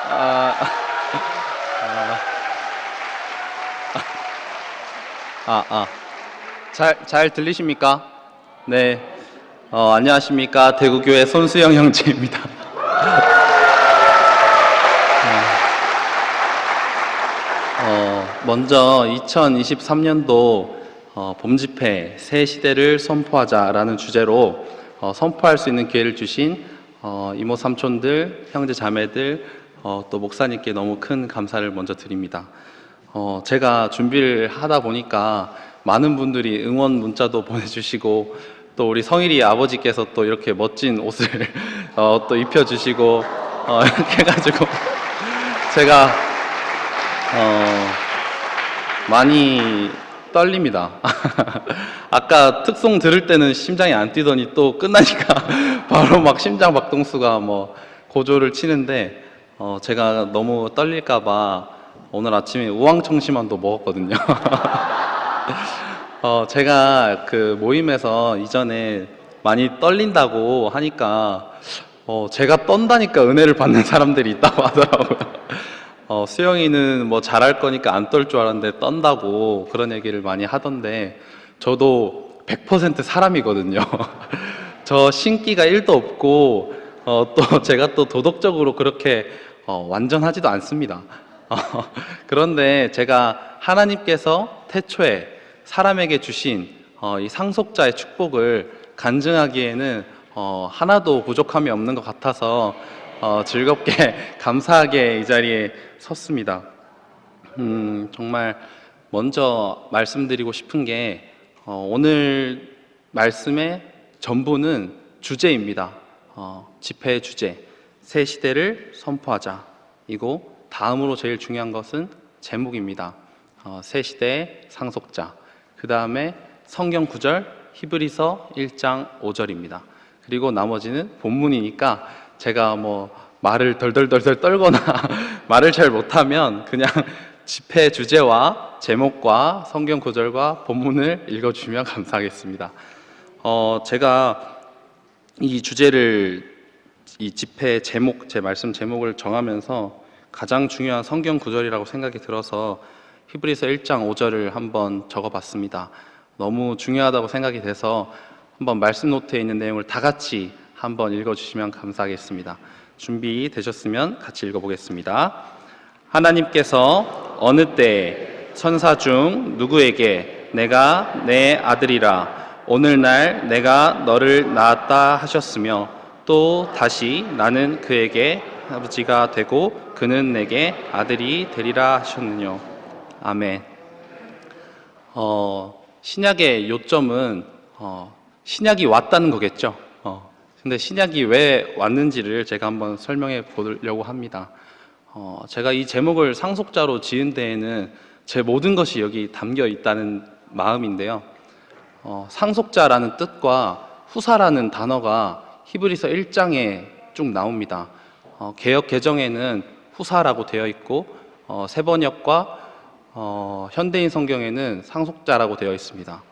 아, 아, 아. 잘 들리십니까? 네. 안녕하십니까. 대구교회 손수영 형제입니다. 먼저 2023년도 봄집회 새 시대를 선포하자라는 주제로 선포할 수 있는 기회를 주신 이모 삼촌들, 형제 자매들, 또 목사님께 너무 큰 감사를 먼저 드립니다. 제가 준비를 하다 보니까 많은 분들이 응원 문자도 보내주시고 또 우리 성일이 아버지께서 또 이렇게 멋진 옷을 또 입혀주시고 이렇게 해가지고 제가 많이 떨립니다. 아까 특송 들을 때는 심장이 안 뛰더니 또 끝나니까 바로 막 심장 박동수가 뭐 고조를 치는데 제가 너무 떨릴까봐 오늘 아침에 우황청심환도 먹었거든요. 제가 그 모임에서 이전에 많이 떨린다고 하니까 제가 떤다니까 은혜를 받는 사람들이 있다고 하더라고요. 수영이는 뭐 잘할 거니까 안 떨 줄 알았는데 떤다고 그런 얘기를 많이 하던데 저도 100% 사람이거든요. 저 신기가 1도 없고 또 제가 또 도덕적으로 그렇게 완전하지도 않습니다. 어, 그런데 제가 하나님께서 태초에 사람에게 주신 이 상속자의 축복을 간증하기에는 하나도 부족함이 없는 것 같아서 즐겁게 감사하게 이 자리에 섰습니다. 정말 먼저 말씀드리고 싶은 게 오늘 말씀의 전부는 주제입니다. 집회의 주제, 새 시대를 선포하자. 이고 다음으로 제일 중요한 것은 제목입니다. 새 시대의 상속자. 그 다음에 성경 구절 히브리서 1장 5절입니다. 그리고 나머지는 본문이니까 제가 뭐 말을 덜덜덜덜 떨거나 말을 잘 못하면 그냥 집회 주제와 제목과 성경 구절과 본문을 읽어주시면 감사하겠습니다. 제가 이 주제를 이 집회 제목, 제 말씀 제목을 정하면서 가장 중요한 성경 구절이라고 생각이 들어서 히브리서 1장 5절을 한번 적어봤습니다. 너무 중요하다고 생각이 돼서 한번 말씀 노트에 있는 내용을 다 같이 한번 읽어주시면 감사하겠습니다. 준비되셨으면 같이 읽어보겠습니다. 하나님께서 어느 때에 천사 중 누구에게 내가 내 아들이라 오늘날 내가 너를 낳았다 하셨으며 또 다시 나는 그에게 아버지가 되고 그는 내게 아들이 되리라 하셨느뇨. 아멘. 신약의 요점은 신약이 왔다는 거겠죠. 근데 신약이 왜 왔는지를 제가 한번 설명해 보려고 합니다. 제가 이 제목을 상속자로 지은 데에는 제 모든 것이 여기 담겨 있다는 마음인데요. 상속자라는 뜻과 후사라는 단어가 히브리서 1장에 쭉 나옵니다. 개역 개정에는 후사라고 되어 있고 세번역과 현대인 성경에는 상속자라고 되어 있습니다.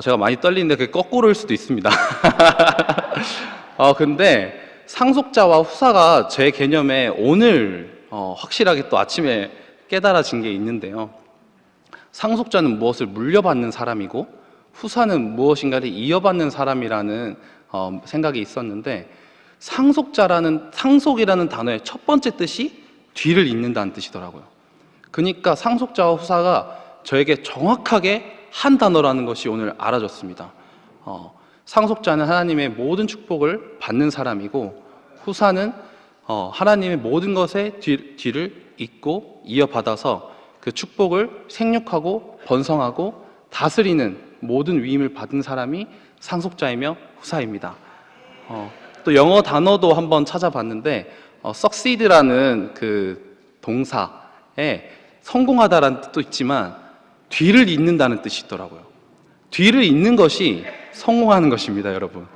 제가 많이 떨리는데 그게 거꾸로일 수도 있습니다. 근데 상속자와 후사가 제 개념에 오늘 확실하게 또 아침에 깨달아진 게 있는데요. 상속자는 무엇을 물려받는 사람이고 후사는 무엇인가를 이어받는 사람이라는 생각이 있었는데 상속이라는 단어의 첫 번째 뜻이 뒤를 잇는다는 뜻이더라고요. 그러니까 상속자와 후사가 저에게 정확하게 한 단어라는 것이 오늘 알아졌습니다. 상속자는 하나님의 모든 축복을 받는 사람이고 후사는 하나님의 모든 것의 뒤를 잇고 이어받아서 그 축복을 생육하고 번성하고 다스리는 모든 위임을 받은 사람이 상속자이며 후사입니다. 또 영어 단어도 한번 찾아봤는데 succeed라는 그 동사에 성공하다라는 뜻도 있지만 뒤를 잇는다는 뜻이 있더라고요. 뒤를 잇는 것이 성공하는 것입니다, 여러분.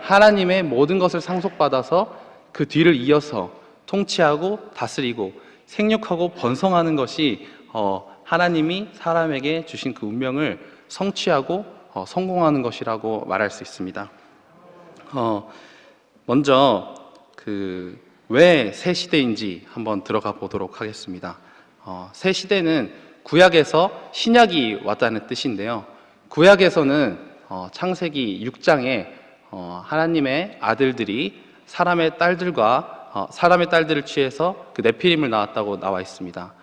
하나님의 모든 것을 상속받아서 그 뒤를 이어서 통치하고 다스리고 생육하고 번성하는 것이 하나님이 사람에게 주신 그 운명을 성취하고 성공하는 것이라고 말할 수 있습니다. 먼저 왜 새 시대인지 한번 들어가 보도록 하겠습니다. 새 시대는 구약에서 신약이 왔다는 뜻인데요. 구약에서는 창세기 6장에 하나님의 아들들이 사람의 딸들을 취해서 그 네피림을 낳았다고 나와 있습니다.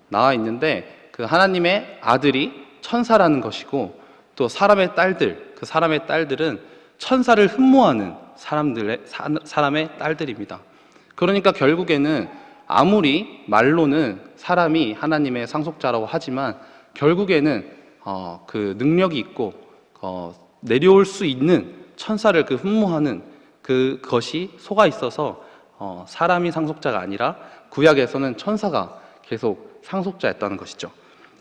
나와 있는데 그 하나님의 아들이 천사라는 것이고, 또 사람의 딸들은 천사를 흠모하는 사람의 딸들입니다. 그러니까 결국에는 아무리 말로는 사람이 하나님의 상속자라고 하지만 결국에는 그 능력이 있고 내려올 수 있는 천사를 흠모하는 그것이 속아 있어서 사람이 상속자가 아니라 구약에서는 천사가 계속 상속자였다는 것이죠.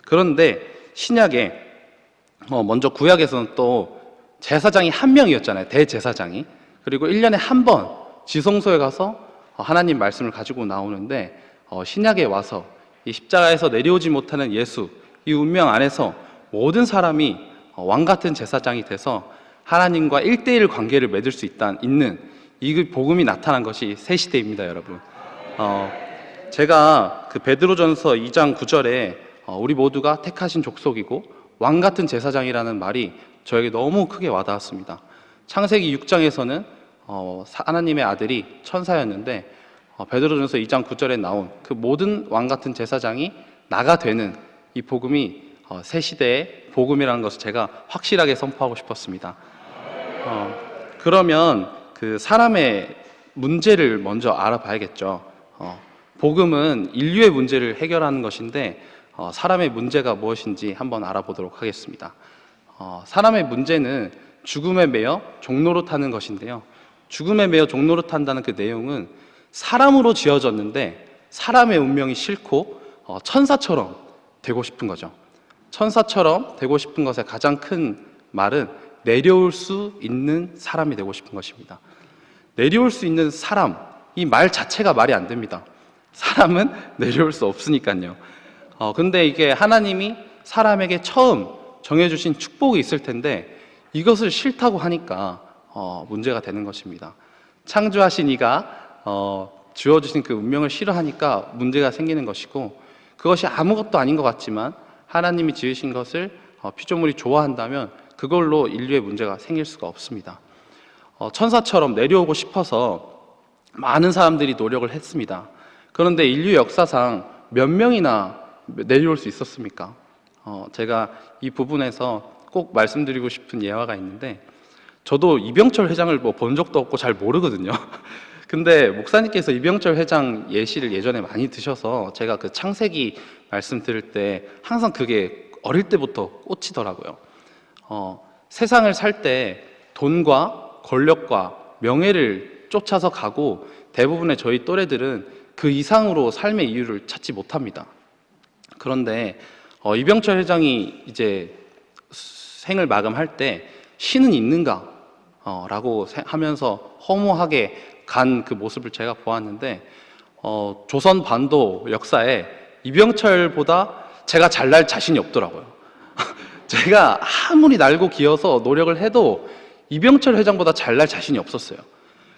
그런데 신약에 먼저 구약에서는 또 제사장이 한 명이었잖아요. 대제사장이. 그리고 1년에 한 번 지성소에 가서 하나님 말씀을 가지고 나오는데, 신약에 와서 이 십자가에서 내려오지 못하는 예수, 이 운명 안에서 모든 사람이 왕같은 제사장이 돼서 하나님과 1대1 관계를 맺을 수 있는 이 복음이 나타난 것이 새 시대입니다, 여러분. 제가 베드로전서 2장 9절에 우리 모두가 택하신 족속이고 왕같은 제사장이라는 말이 저에게 너무 크게 와닿았습니다. 창세기 6장에서는 하나님의 아들이 천사였는데 베드로전서 2장 9절에 나온 그 모든 왕같은 제사장이 나가 되는 이 복음이 새 시대의 복음이라는 것을 제가 확실하게 선포하고 싶었습니다. 그러면 그 사람의 문제를 먼저 알아봐야겠죠. 복음은 인류의 문제를 해결하는 것인데 사람의 문제가 무엇인지 한번 알아보도록 하겠습니다. 사람의 문제는 죽음에 매여 종로로 타는 것인데요. 죽음에 매여 종로로 탄다는 그 내용은 사람으로 지어졌는데 사람의 운명이 싫고 천사처럼 되고 싶은 거죠. 천사처럼 되고 싶은 것의 가장 큰 말은 내려올 수 있는 사람이 되고 싶은 것입니다. 내려올 수 있는 사람, 이 말 자체가 말이 안 됩니다. 사람은 내려올 수 없으니까요. 근데 이게 하나님이 사람에게 처음 정해주신 축복이 있을 텐데 이것을 싫다고 하니까 문제가 되는 것입니다. 창조하신 이가 주어주신 그 운명을 싫어하니까 문제가 생기는 것이고, 그것이 아무것도 아닌 것 같지만 하나님이 지으신 것을 피조물이 좋아한다면 그걸로 인류의 문제가 생길 수가 없습니다. 천사처럼 내려오고 싶어서 많은 사람들이 노력을 했습니다. 그런데 인류 역사상 몇 명이나 내려올 수 있었습니까? 제가 이 부분에서 꼭 말씀드리고 싶은 예화가 있는데, 저도 이병철 회장을 본 적도 없고 잘 모르거든요. 근데 목사님께서 이병철 회장 예시를 예전에 많이 드셔서 제가 그 창세기 말씀 들을 때 항상 그게 어릴 때부터 꽂히더라고요. 세상을 살 때 돈과 권력과 명예를 쫓아서 가고 대부분의 저희 또래들은 그 이상으로 삶의 이유를 찾지 못합니다. 그런데 이병철 회장이 이제 생을 마감할 때 신은 있는가? 라고 하면서 허무하게 간 그 모습을 제가 보았는데, 조선 반도 역사에 이병철보다 제가 잘날 자신이 없더라고요. 제가 아무리 날고 기어서 노력을 해도 이병철 회장보다 잘날 자신이 없었어요.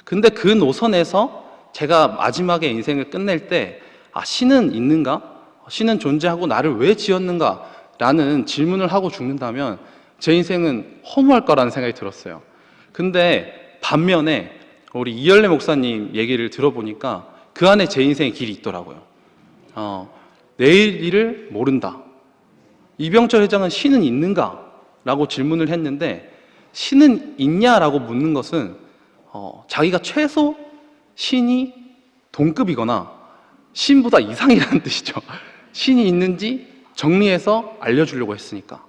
근데 그 노선에서 제가 마지막에 인생을 끝낼 때 신은 있는가? 신은 존재하고 나를 왜 지었는가? 라는 질문을 하고 죽는다면 제 인생은 허무할 거라는 생각이 들었어요. 근데 반면에 우리 이열래 목사님 얘기를 들어보니까 그 안에 제 인생의 길이 있더라고요. 내일 일을 모른다. 이병철 회장은 신은 있는가? 라고 질문을 했는데, 신은 있냐라고 묻는 것은 자기가 최소 신이 동급이거나 신보다 이상이라는 뜻이죠. 신이 있는지 정리해서 알려주려고 했으니까.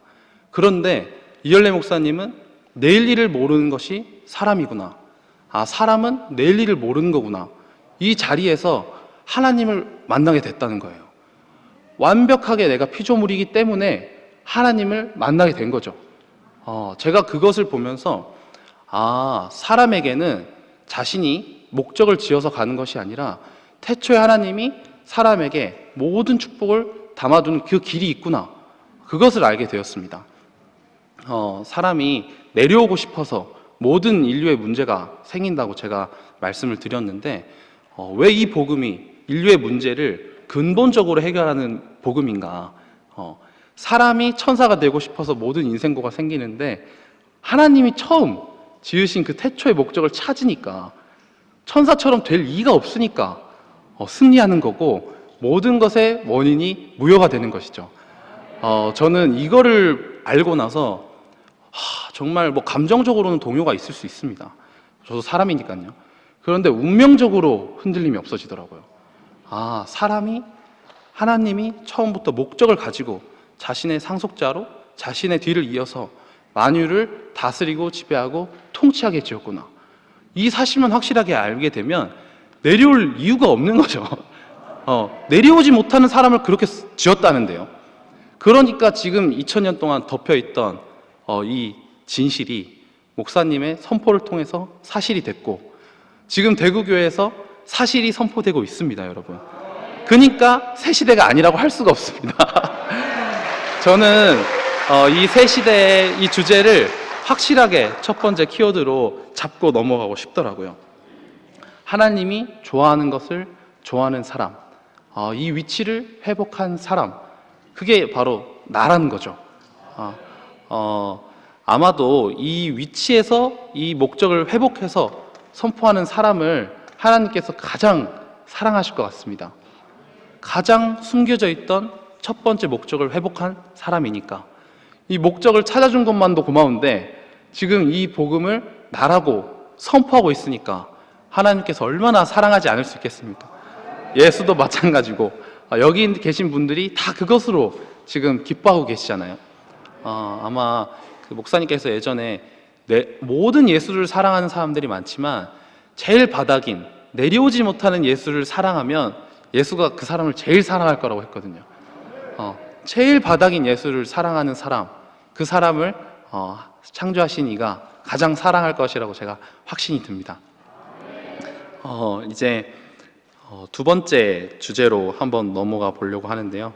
그런데 이열래 목사님은 내일 일을 모르는 것이 사람이구나. 사람은 내일 일을 모르는 거구나. 이 자리에서 하나님을 만나게 됐다는 거예요. 완벽하게 내가 피조물이기 때문에 하나님을 만나게 된 거죠. 제가 그것을 보면서 사람에게는 자신이 목적을 지어서 가는 것이 아니라 태초에 하나님이 사람에게 모든 축복을 담아두는 그 길이 있구나. 그것을 알게 되었습니다. 사람이 내려오고 싶어서 모든 인류의 문제가 생긴다고 제가 말씀을 드렸는데 왜 이 복음이 인류의 문제를 근본적으로 해결하는 복음인가? 사람이 천사가 되고 싶어서 모든 인생고가 생기는데 하나님이 처음 지으신 그 태초의 목적을 찾으니까 천사처럼 될 이유가 없으니까 승리하는 거고 모든 것의 원인이 무효가 되는 것이죠. 저는 이거를 알고 나서 정말 뭐 감정적으로는 동요가 있을 수 있습니다. 저도 사람이니까요. 그런데 운명적으로 흔들림이 없어지더라고요. 사람이 하나님이 처음부터 목적을 가지고 자신의 상속자로 자신의 뒤를 이어서 만유를 다스리고 지배하고 통치하게 지었구나. 이 사실만 확실하게 알게 되면 내려올 이유가 없는 거죠. 내려오지 못하는 사람을 그렇게 지었다는데요. 그러니까 지금 2000년 동안 덮여있던 이 진실이 목사님의 선포를 통해서 사실이 됐고 지금 대구교회에서 사실이 선포되고 있습니다, 여러분. 그러니까 새 시대가 아니라고 할 수가 없습니다. 저는 이 새 시대의 이 주제를 확실하게 첫 번째 키워드로 잡고 넘어가고 싶더라고요. 하나님이 좋아하는 것을 좋아하는 사람, 이 위치를 회복한 사람, 그게 바로 나라는 거죠. 아마도 이 위치에서 이 목적을 회복해서 선포하는 사람을 하나님께서 가장 사랑하실 것 같습니다. 가장 숨겨져 있던 첫 번째 목적을 회복한 사람이니까 이 목적을 찾아준 것만도 고마운데 지금 이 복음을 나라고 선포하고 있으니까 하나님께서 얼마나 사랑하지 않을 수 있겠습니까? 예수도 마찬가지고 여기 계신 분들이 다 그것으로 지금 기뻐하고 계시잖아요. 아마 그 목사님께서 예전에 모든 예수를 사랑하는 사람들이 많지만 제일 바닥인 내려오지 못하는 예수를 사랑하면 예수가 그 사람을 제일 사랑할 거라고 했거든요. 제일 바닥인 예수를 사랑하는 사람, 그 사람을 창조하신 이가 가장 사랑할 것이라고 제가 확신이 듭니다. 이제 두 번째 주제로 한번 넘어가 보려고 하는데요.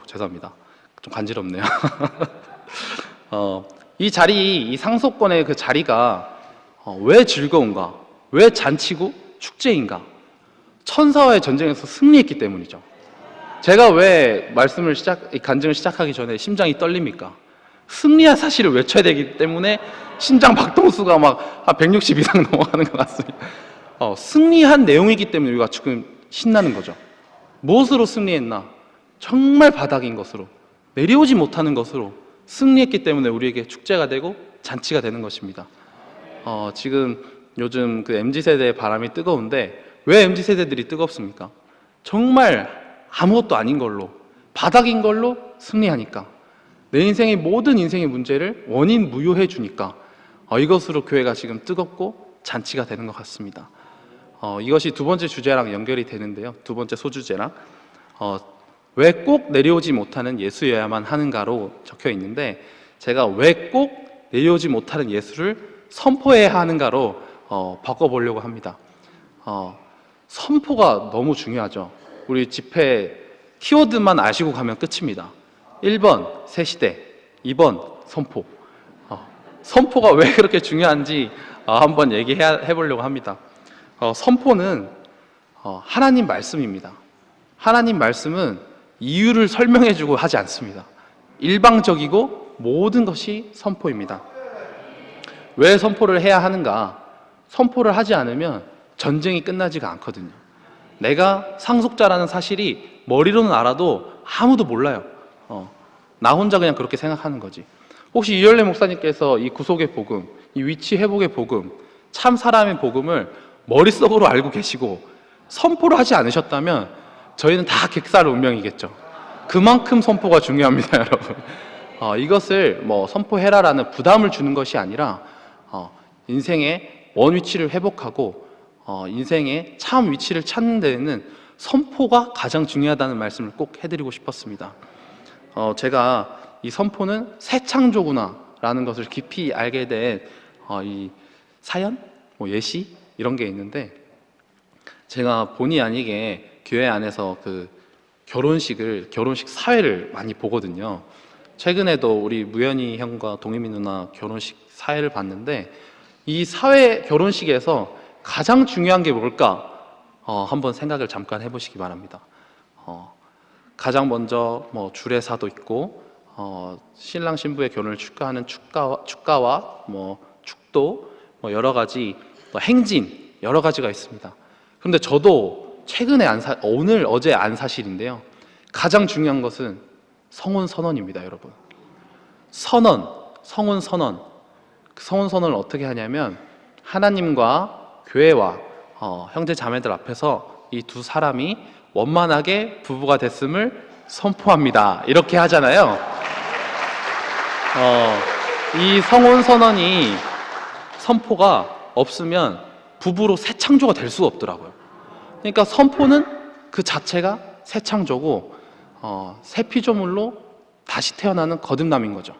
죄송합니다. 좀 간지럽네요. 이 자리, 이 상속권의 그 자리가 왜 즐거운가? 왜 잔치고 축제인가? 천사와의 전쟁에서 승리했기 때문이죠. 제가 왜 간증을 시작하기 전에 심장이 떨립니까? 승리한 사실을 외쳐야 되기 때문에 심장 박동수가 막 160 이상 넘어가는 것 같습니다. 승리한 내용이기 때문에 우리가 지금 신나는 거죠. 무엇으로 승리했나? 정말 바닥인 것으로, 내려오지 못하는 것으로 승리했기 때문에 우리에게 축제가 되고 잔치가 되는 것입니다. 지금 요즘 그 MZ세대의 바람이 뜨거운데 왜 MZ세대들이 뜨겁습니까? 정말 아무것도 아닌 걸로, 바닥인 걸로 승리하니까, 내 인생의 모든 인생의 문제를 원인 무효해 주니까 이것으로 교회가 지금 뜨겁고 잔치가 되는 것 같습니다. 이것이 두 번째 주제랑 연결이 되는데요. 두 번째 소주제랑 왜 꼭 내려오지 못하는 예수여야만 하는가로 적혀 있는데 제가 왜 꼭 내려오지 못하는 예수를 선포해야 하는가로 바꿔보려고 합니다. 선포가 너무 중요하죠. 우리 집회 키워드만 아시고 가면 끝입니다. 1번 새시대, 2번 선포. 선포가 왜 그렇게 중요한지 한번 얘기해 보려고 합니다. 선포는 하나님 말씀입니다. 하나님 말씀은 이유를 설명해 주고 하지 않습니다. 일방적이고 모든 것이 선포입니다. 왜 선포를 해야 하는가? 선포를 하지 않으면 전쟁이 끝나지가 않거든요. 내가 상속자라는 사실이 머리로는 알아도 아무도 몰라요. 나 혼자 그냥 그렇게 생각하는 거지. 혹시 이열래 목사님께서 이 구속의 복음, 이 위치 회복의 복음, 참 사람의 복음을 머릿속으로 알고 계시고 선포를 하지 않으셨다면 저희는 다 객살 운명이겠죠. 그만큼 선포가 중요합니다, 여러분. 이것을 뭐 선포해라라는 부담을 주는 것이 아니라 인생의 원 위치를 회복하고 인생의 참 위치를 찾는 데에는 선포가 가장 중요하다는 말씀을 꼭 해드리고 싶었습니다. 제가 이 선포는 새 창조구나 라는 것을 깊이 알게 된 이 사연, 예시 이런 게 있는데 제가 본의 아니게 교회 안에서 그 결혼식 사회를 많이 보거든요. 최근에도 우리 무연이 형과 동희미 누나 결혼식 사회를 봤는데, 이 사회 결혼식에서 가장 중요한 게 뭘까? 한번 생각을 잠깐 해보시기 바랍니다. 가장 먼저 뭐 주례사도 있고, 신랑 신부의 결혼을 축하하는 축가와 뭐 축도, 뭐 여러 가지 행진, 여러 가지가 있습니다. 그런데 저도 최근에 오늘 어제 안 사실인데요. 가장 중요한 것은 성혼 선언입니다, 여러분. 성혼 선언. 그 성혼 선언을 어떻게 하냐면 하나님과 교회와 형제 자매들 앞에서 이 두 사람이 원만하게 부부가 됐음을 선포합니다. 이렇게 하잖아요. 이 성혼 선언이 선포가 없으면 부부로 새 창조가 될 수가 없더라고요. 그러니까 선포는 그 자체가 새 창조고 새 피조물로 다시 태어나는 거듭남인 거죠.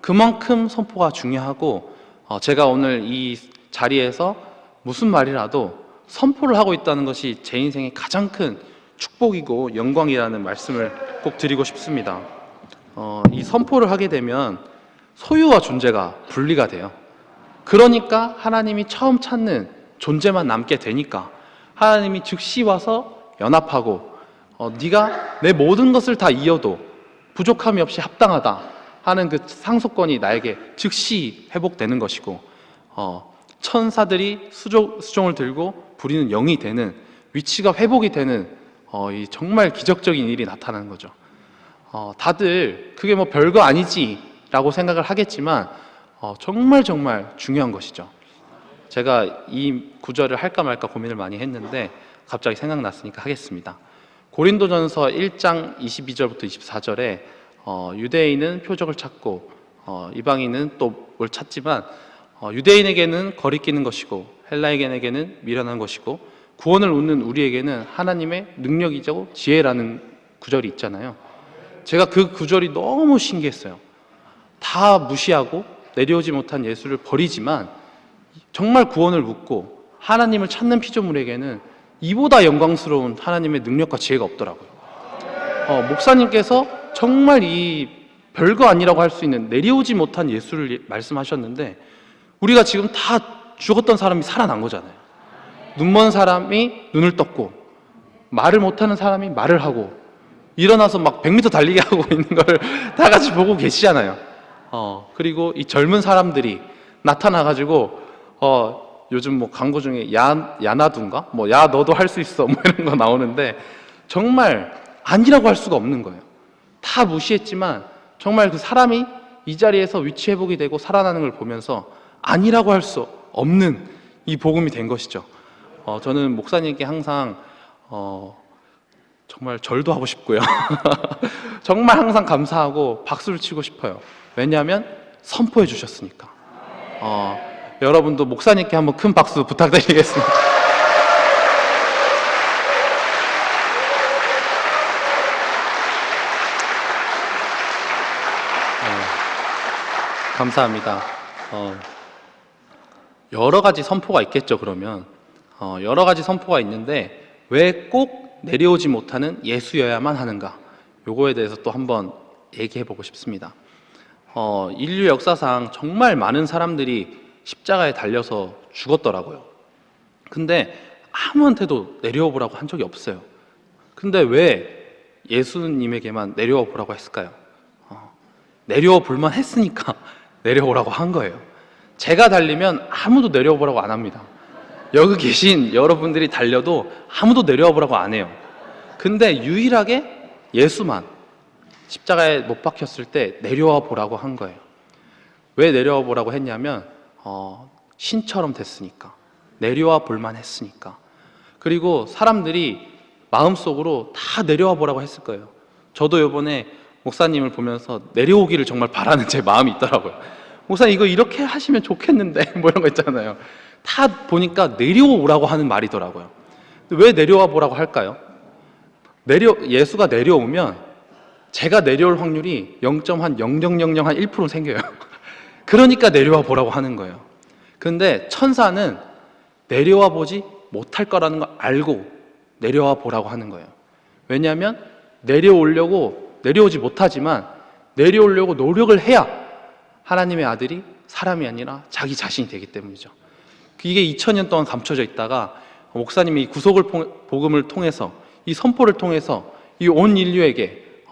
그만큼 선포가 중요하고, 제가 오늘 이 자리에서 무슨 말이라도 선포를 하고 있다는 것이 제 인생의 가장 큰 축복이고 영광이라는 말씀을 꼭 드리고 싶습니다. 이 선포를 하게 되면 소유와 존재가 분리가 돼요. 그러니까 하나님이 처음 찾는 존재만 남게 되니까 하나님이 즉시 와서 연합하고, 네가 내 모든 것을 다 이어도 부족함이 없이 합당하다 하는 그 상속권이 나에게 즉시 회복되는 것이고, 천사들이 수종을 들고 부리는 영이 되는 위치가 회복이 되는 이 정말 기적적인 일이 나타나는 거죠. 다들 그게 뭐 별거 아니지 라고 생각을 하겠지만 정말 중요한 것이죠. 제가 이 구절을 할까 말까 고민을 많이 했는데 갑자기 생각났으니까 하겠습니다. 고린도전서 1장 22절부터 24절에 유대인은 표적을 찾고 이방인은 또 뭘 찾지만 유대인에게는 거리끼는 것이고 헬라인에게는 미련한 것이고 구원을 얻는 우리에게는 하나님의 능력이고 지혜라는 구절이 있잖아요. 제가 그 구절이 너무 신기했어요. 다 무시하고 내려오지 못한 예수를 버리지만 정말 구원을 묻고 하나님을 찾는 피조물에게는 이보다 영광스러운 하나님의 능력과 지혜가 없더라고요. 목사님께서 정말 이 별거 아니라고 할 수 있는 내려오지 못한 예수를 말씀하셨는데, 우리가 지금 다 죽었던 사람이 살아난 거잖아요. 눈먼 사람이 눈을 떴고, 말을 못하는 사람이 말을 하고, 일어나서 막 100m 달리기 하고 있는 걸 다 같이 보고 계시잖아요. 그리고 이 젊은 사람들이 나타나가지고 요즘 뭐 광고 중에 야나두인가? 뭐 야 너도 할 수 있어 뭐 이런 거 나오는데 정말 아니라고 할 수가 없는 거예요. 다 무시했지만 정말 그 사람이 이 자리에서 위치 회복이 되고 살아나는 걸 보면서 아니라고 할 수 없는 이 복음이 된 것이죠. 저는 목사님께 항상 정말 절도 하고 싶고요. 정말 항상 감사하고 박수를 치고 싶어요. 왜냐하면 선포해 주셨으니까. 여러분도 목사님께 한번 큰 박수 부탁드리겠습니다. 감사합니다. 여러 가지 선포가 있겠죠. 그러면 여러 가지 선포가 있는데 왜 꼭 내려오지 못하는 예수여야만 하는가? 요거에 대해서 또 한번 얘기해 보고 싶습니다. 인류 역사상 정말 많은 사람들이 십자가에 달려서 죽었더라고요. 근데 아무한테도 내려와 보라고 한 적이 없어요. 근데 왜 예수님에게만 내려와 보라고 했을까요? 내려와 볼만 했으니까 내려오라고 한 거예요. 제가 달리면 아무도 내려와 보라고 안 합니다. 여기 계신 여러분들이 달려도 아무도 내려와 보라고 안 해요. 근데 유일하게 예수만 십자가에 못 박혔을 때 내려와 보라고 한 거예요. 왜 내려와 보라고 했냐면 신처럼 됐으니까, 내려와 볼만 했으니까. 그리고 사람들이 마음속으로 다 내려와 보라고 했을 거예요. 저도 이번에 목사님을 보면서 내려오기를 정말 바라는 제 마음이 있더라고요. 목사님 이거 이렇게 하시면 좋겠는데 뭐 이런 거 있잖아요. 다 보니까 내려오라고 하는 말이더라고요. 왜 내려와 보라고 할까요? 예수가 내려오면 제가 내려올 확률이 0.0001% 생겨요. 그러니까 내려와 보라고 하는 거예요. 근데 천사는 내려와 보지 못할 거라는 걸 알고 내려와 보라고 하는 거예요. 왜냐하면 내려오지 못하지만 내려오려고 노력을 해야 하나님의 아들이 사람이 아니라 자기 자신이 되기 때문이죠. 이게 2000년 동안 감춰져 있다가 목사님이 이 구속을 복음을 통해서 이 선포를 통해서 이 온 인류에게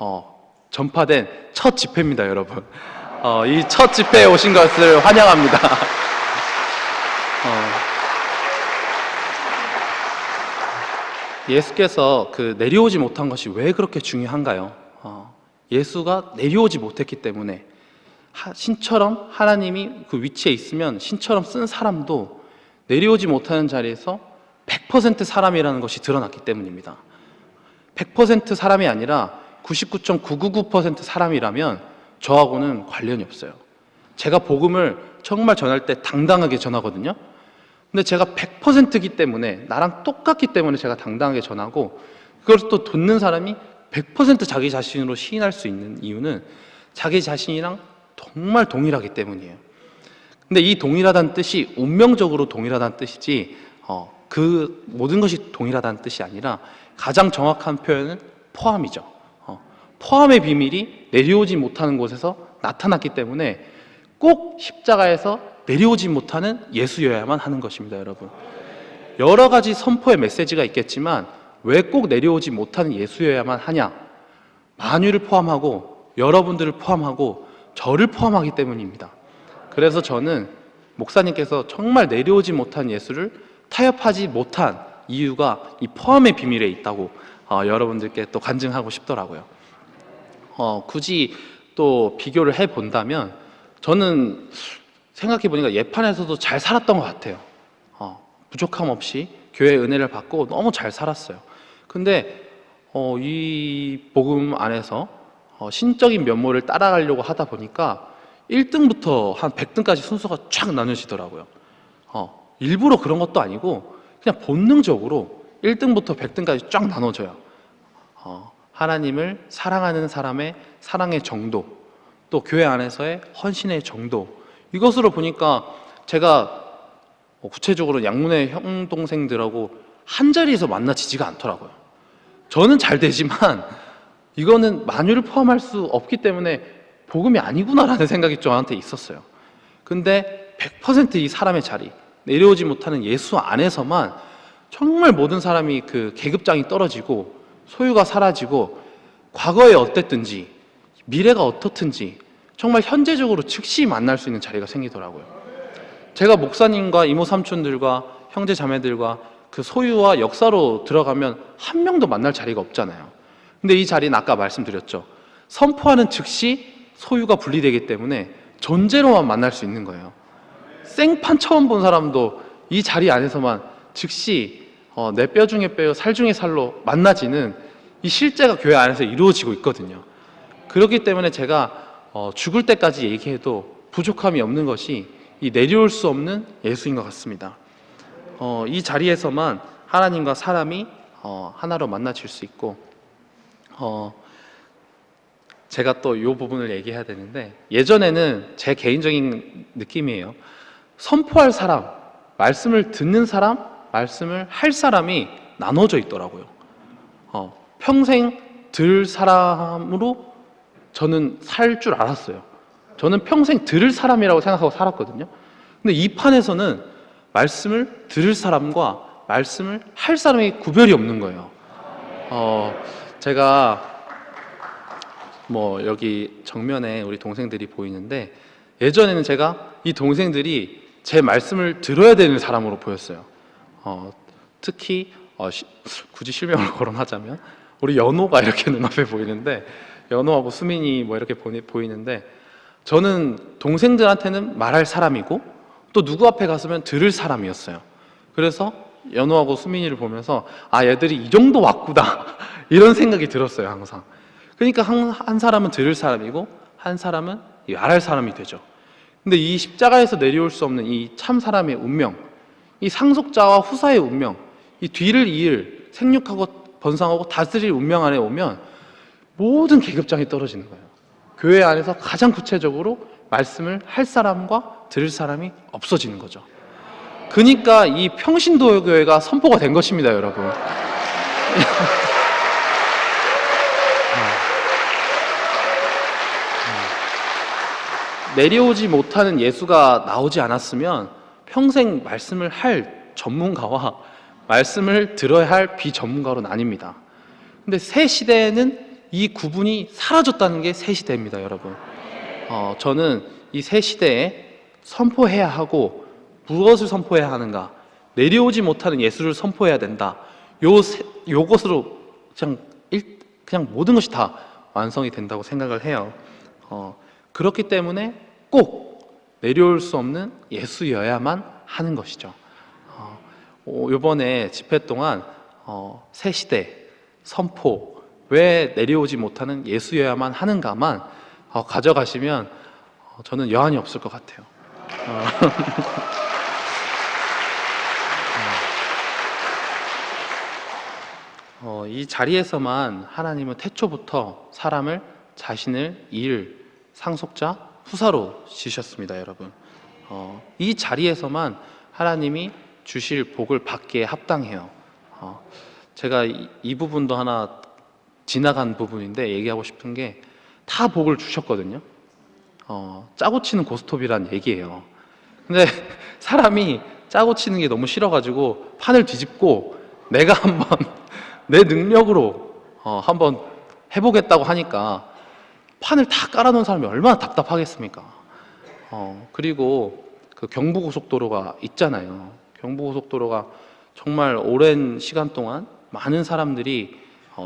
전파된 첫 집회입니다, 여러분. 이 첫 집회에 오신 것을 환영합니다. 예수께서 그 내려오지 못한 것이 왜 그렇게 중요한가요? 예수가 내려오지 못했기 때문에 신처럼 하나님이 그 위치에 있으면 신처럼 쓴 사람도 내려오지 못하는 자리에서 100% 사람이라는 것이 드러났기 때문입니다. 100% 사람이 아니라 99.999% 사람이라면 저하고는 관련이 없어요. 제가 복음을 정말 전할 때 당당하게 전하거든요. 근데 제가 100%이기 때문에, 나랑 똑같기 때문에 제가 당당하게 전하고, 그걸 또 듣는 사람이 100% 자기 자신으로 시인할 수 있는 이유는 자기 자신이랑 정말 동일하기 때문이에요. 근데 이 동일하다는 뜻이 운명적으로 동일하다는 뜻이지 그 모든 것이 동일하다는 뜻이 아니라 가장 정확한 표현은 포함이죠. 포함의 비밀이 내려오지 못하는 곳에서 나타났기 때문에 꼭 십자가에서 내려오지 못하는 예수여야만 하는 것입니다, 여러분. 여러 가지 선포의 메시지가 있겠지만 왜 꼭 내려오지 못하는 예수여야만 하냐? 만유를 포함하고 여러분들을 포함하고 저를 포함하기 때문입니다. 그래서 저는 목사님께서 정말 내려오지 못한 예수를 타협하지 못한 이유가 이 포함의 비밀에 있다고 여러분들께 또 간증하고 싶더라고요. 굳이 또 비교를 해본다면 저는 생각해보니까 예판에서도 잘 살았던 것 같아요. 부족함 없이 교회의 은혜를 받고 너무 잘 살았어요. 근데 이 복음 안에서 신적인 면모를 따라가려고 하다 보니까 1등부터 한 100등까지 순서가 쫙 나눠지더라고요. 일부러 그런 것도 아니고 그냥 본능적으로 1등부터 100등까지 쫙 나눠져요. 하나님을 사랑하는 사람의 사랑의 정도, 또 교회 안에서의 헌신의 정도, 이것으로 보니까 제가 구체적으로 양문의 형 동생들하고 한 자리에서 만나지지가 않더라고요. 저는 잘 되지만 이거는 만유를 포함할 수 없기 때문에 복음이 아니구나라는 생각이 저한테 있었어요. 근데 100% 이 사람의 자리, 내려오지 못하는 예수 안에서만 정말 모든 사람이 그 계급장이 떨어지고 소유가 사라지고 과거에 어땠든지 미래가 어떻든지 정말 현재적으로 즉시 만날 수 있는 자리가 생기더라고요. 제가 목사님과 이모 삼촌들과 형제 자매들과 그 소유와 역사로 들어가면 한 명도 만날 자리가 없잖아요. 근데 이 자리는 아까 말씀드렸죠. 선포하는 즉시 소유가 분리되기 때문에 존재로만 만날 수 있는 거예요. 생판 처음 본 사람도 이 자리 안에서만 즉시 내 뼈 중에 뼈, 살 중에 살로 만나지는 이 실제가 교회 안에서 이루어지고 있거든요. 그렇기 때문에 제가 죽을 때까지 얘기해도 부족함이 없는 것이 이 내려올 수 없는 예수인 것 같습니다. 이 자리에서만 하나님과 사람이 하나로 만나질 수 있고, 제가 또 이 부분을 얘기해야 되는데, 예전에는 제 개인적인 느낌이에요. 선포할 사람, 말씀을 듣는 사람, 말씀을 할 사람이 나눠져 있더라고요. 평생 들을 사람으로 저는 살 줄 알았어요. 저는 평생 들을 사람이라고 생각하고 살았거든요. 근데 이 판에서는 말씀을 들을 사람과 말씀을 할 사람의 구별이 없는 거예요. 제가 여기 정면에 우리 동생들이 보이는데, 예전에는 제가 이 동생들이 제 말씀을 들어야 되는 사람으로 보였어요. 특히 굳이 실명을 거론하자면 우리 연호가 이렇게 눈앞에 보이는데, 연호하고 수민이 이렇게 보이는데, 저는 동생들한테는 말할 사람이고 또 누구 앞에 갔으면 들을 사람이었어요. 그래서 연호하고 수민이를 보면서 얘들이 이 정도 왔구나 이런 생각이 들었어요, 항상. 그러니까 한 사람은 들을 사람이고 한 사람은 말할 사람이 되죠. 근데 이 십자가에서 내려올 수 없는 이 참 사람의 운명, 이 상속자와 후사의 운명, 이 뒤를 이을 생육하고 번성하고 다스릴 운명 안에 오면 모든 계급장이 떨어지는 거예요. 교회 안에서 가장 구체적으로 말씀을 할 사람과 들을 사람이 없어지는 거죠. 그러니까 이 평신도교회가 선포가 된 것입니다, 여러분. 내려오지 못하는 예수가 나오지 않았으면 평생 말씀을 할 전문가와 말씀을 들어야 할 비전문가로 나뉩니다. 근데 새 시대에는 이 구분이 사라졌다는 게 새 시대입니다, 여러분. 저는 이 새 시대에 선포해야 하고 무엇을 선포해야 하는가, 내려오지 못하는 예수를 선포해야 된다. 요것으로 그냥 모든 것이 다 완성이 된다고 생각을 해요. 그렇기 때문에 꼭 내려올 수 없는 예수여야만 하는 것이죠. 이번에 집회 동안 새 시대 선포, 왜 내려오지 못하는 예수여야만 하는가만 가져가시면 저는 여한이 없을 것 같아요. 이 자리에서만 하나님은 태초부터 사람을 자신을 일, 상속자, 후사로 지으셨습니다, 여러분. 이 자리에서만 하나님이 주실 복을 받기에 합당해요. 제가 이 부분도 하나 지나간 부분인데 얘기하고 싶은 게, 다 복을 주셨거든요. 짜고 치는 고스톱이란 얘기예요. 근데 사람이 짜고 치는 게 너무 싫어가지고 판을 뒤집고 내가 한번 내 능력으로 한번 해보겠다고 하니까 판을 다 깔아놓은 사람이 얼마나 답답하겠습니까? 그리고 그 경부고속도로가 있잖아요. 경부고속도로가 정말 오랜 시간 동안 많은 사람들이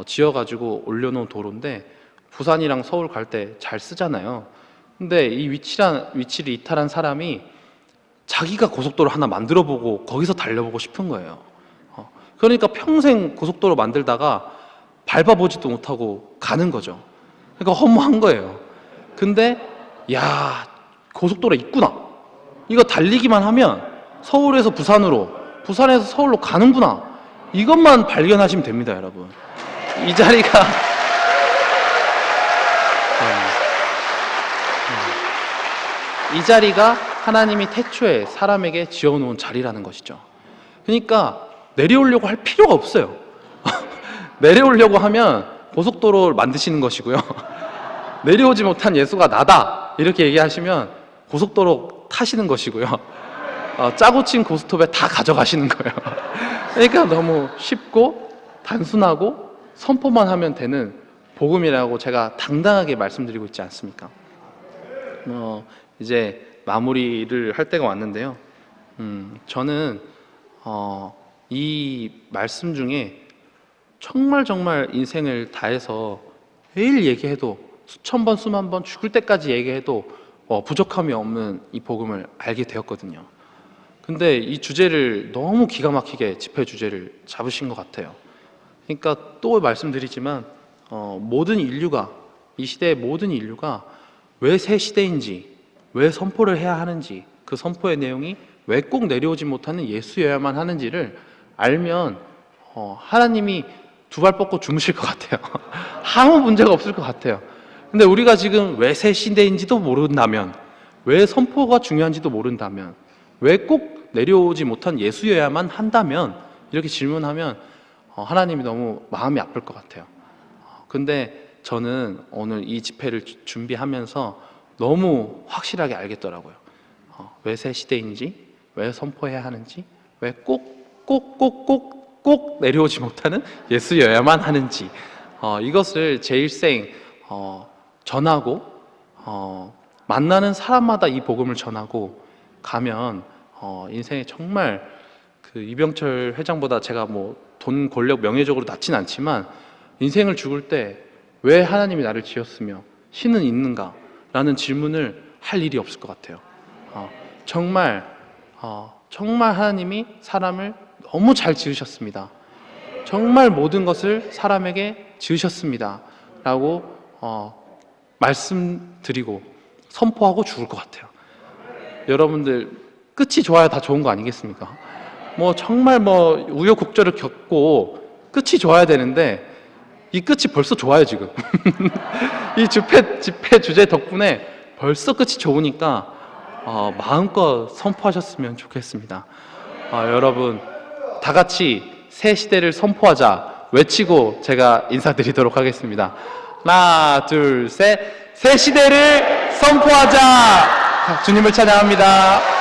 지어가지고 올려놓은 도로인데, 부산이랑 서울 갈 때 잘 쓰잖아요. 근데 이 위치를 이탈한 사람이 자기가 고속도로 하나 만들어보고 거기서 달려보고 싶은 거예요. 그러니까 평생 고속도로 만들다가 밟아보지도 못하고 가는 거죠. 그러니까 허무한 거예요. 근데 야, 고속도로 있구나, 이거 달리기만 하면 서울에서 부산으로, 부산에서 서울로 가는구나, 이것만 발견하시면 됩니다, 여러분. 이 자리가 이 자리가 하나님이 태초에 사람에게 지어놓은 자리라는 것이죠. 그러니까 내려오려고 할 필요가 없어요. 내려오려고 하면 고속도로를 만드시는 것이고요. 내려오지 못한 예수가 나다, 이렇게 얘기하시면 고속도로 타시는 것이고요. 짜고 친 고스톱에 다 가져가시는 거예요. 그러니까 너무 쉽고 단순하고 선포만 하면 되는 복음이라고 제가 당당하게 말씀드리고 있지 않습니까? 이제 마무리를 할 때가 왔는데요. 저는 이 말씀 중에 정말 인생을 다해서 매일 얘기해도, 수천 번 수만 번 죽을 때까지 얘기해도 부족함이 없는 이 복음을 알게 되었거든요. 근데 이 주제를 너무 기가 막히게, 집회 주제를 잡으신 것 같아요. 그러니까 또 말씀드리지만 모든 인류가, 이 시대의 모든 인류가 왜 새 시대인지, 왜 선포를 해야 하는지, 그 선포의 내용이 왜 꼭 내려오지 못하는 예수여야만 하는지를 알면 하나님이 두 발 뻗고 주무실 것 같아요. 아무 문제가 없을 것 같아요. 근데 우리가 지금 왜 새 시대인지도 모른다면, 왜 선포가 중요한지도 모른다면, 왜 꼭 내려오지 못한 예수여야만 한다면, 이렇게 질문하면 하나님이 너무 마음이 아플 것 같아요. 근데 저는 오늘 이 집회를 준비하면서 너무 확실하게 알겠더라고요. 왜 새 시대인지, 왜 선포해야 하는지, 왜 꼭 내려오지 못하는 예수여야만 하는지, 이것을 제 일생 전하고, 만나는 사람마다 이 복음을 전하고 가면 인생에 정말, 그 이병철 회장보다 제가 뭐 돈, 권력, 명예적으로 낮진 않지만 인생을 죽을 때 왜 하나님이 나를 지었으며 신은 있는가? 라는 질문을 할 일이 없을 것 같아요. 정말 하나님이 사람을 너무 잘 지으셨습니다. 정말 모든 것을 사람에게 지으셨습니다. 라고 말씀드리고 선포하고 죽을 것 같아요. 여러분들, 끝이 좋아야 다 좋은 거 아니겠습니까? 정말 우여곡절을 겪고 끝이 좋아야 되는데, 이 끝이 벌써 좋아요, 지금. 이 집회 주제 덕분에 벌써 끝이 좋으니까 마음껏 선포하셨으면 좋겠습니다. 여러분, 다 같이 새 시대를 선포하자 외치고 제가 인사드리도록 하겠습니다. 하나, 둘, 셋. 새 시대를 선포하자. 주님을 찬양합니다.